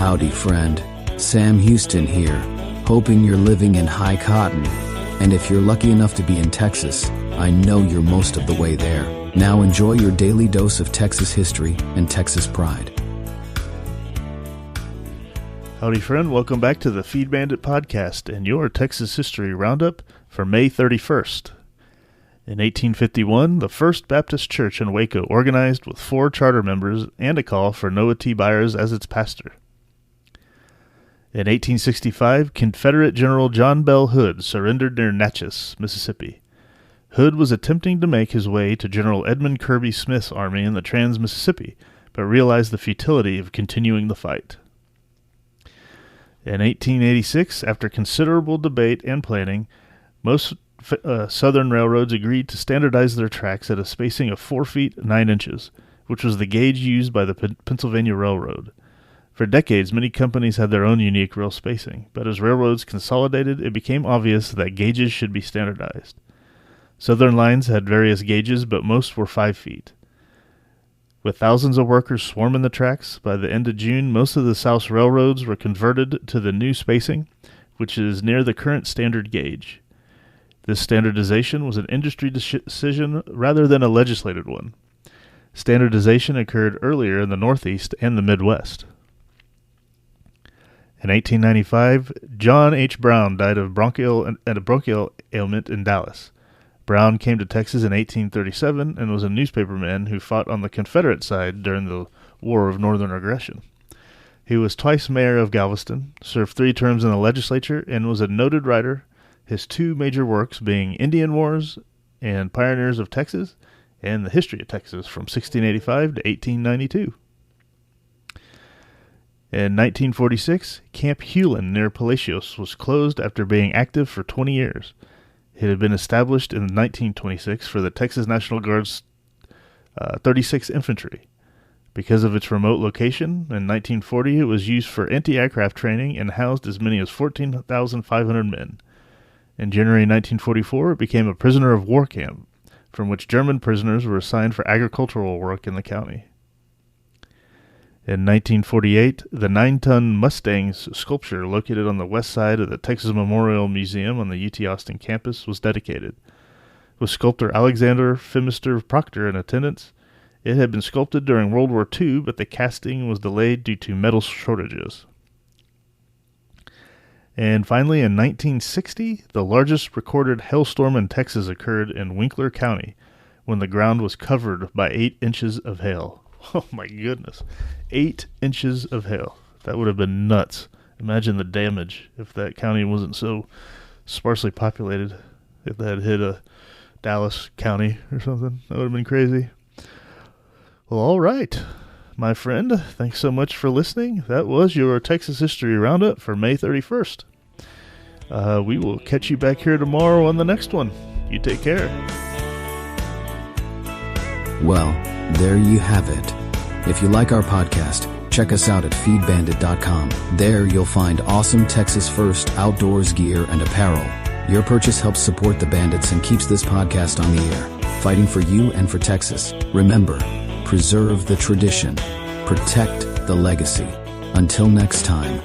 Howdy, friend. Sam Houston here, hoping you're living in high cotton. And if you're lucky enough to be in Texas, I know you're most of the way there. Now enjoy your daily dose of Texas history and Texas pride. Howdy, friend. Welcome back to the Feed Bandit podcast and your Texas History Roundup for May 31st. In 1851, the First Baptist Church in Waco organized with 4 charter members and a call for Noah T. Byers as its pastor. In 1865, Confederate General John Bell Hood surrendered near Natchez, Mississippi. Hood was attempting to make his way to General Edmund Kirby Smith's army in the Trans-Mississippi, but realized the futility of continuing the fight. In 1886, after considerable debate and planning, most Southern railroads agreed to standardize their tracks at a spacing of 4 feet 9 inches, which was the gauge used by the Pennsylvania Railroad. For decades, many companies had their own unique rail spacing, but as railroads consolidated, it became obvious that gauges should be standardized. Southern lines had various gauges, but most were 5 feet. With thousands of workers swarming the tracks, by the end of June, most of the South's railroads were converted to the new spacing, which is near the current standard gauge. This standardization was an industry decision rather than a legislated one. Standardization occurred earlier in the Northeast and the Midwest. In 1895, John H. Brown died of a bronchial ailment in Dallas. Brown came to Texas in 1837 and was a newspaperman who fought on the Confederate side during the War of Northern Aggression. He was twice mayor of Galveston, served 3 terms in the legislature, and was a noted writer, his 2 major works being Indian Wars and Pioneers of Texas and the History of Texas from 1685 to 1892. In 1946, Camp Hewlin near Palacios was closed after being active for 20 years. It had been established in 1926 for the Texas National Guard's 36th Infantry. Because of its remote location, in 1940 it was used for anti-aircraft training and housed as many as 14,500 men. In January 1944, it became a prisoner of war camp, from which German prisoners were assigned for agricultural work in the county. In 1948, the 9-ton Mustangs sculpture located on the west side of the Texas Memorial Museum on the UT Austin campus was dedicated. With sculptor Alexander Phimister Proctor in attendance, it had been sculpted during World War II, but the casting was delayed due to metal shortages. And finally, in 1960, the largest recorded hailstorm in Texas occurred in Winkler County, when the ground was covered by 8 inches of hail. Oh my goodness. 8 inches of hail. That would have been nuts. Imagine the damage if that county wasn't so sparsely populated. If that had hit a Dallas County or something, that would have been crazy. Well, all right, my friend. Thanks so much for listening. That was your Texas History Roundup for May 31st. We will catch you back here tomorrow on the next one. You take care. Well, there you have it. If you like our podcast, check us out at feedbandit.com. There you'll find awesome Texas First outdoors gear and apparel. Your purchase helps support the Bandits and keeps this podcast on the air, fighting for you and for Texas. Remember, preserve the tradition, protect the legacy. Until next time.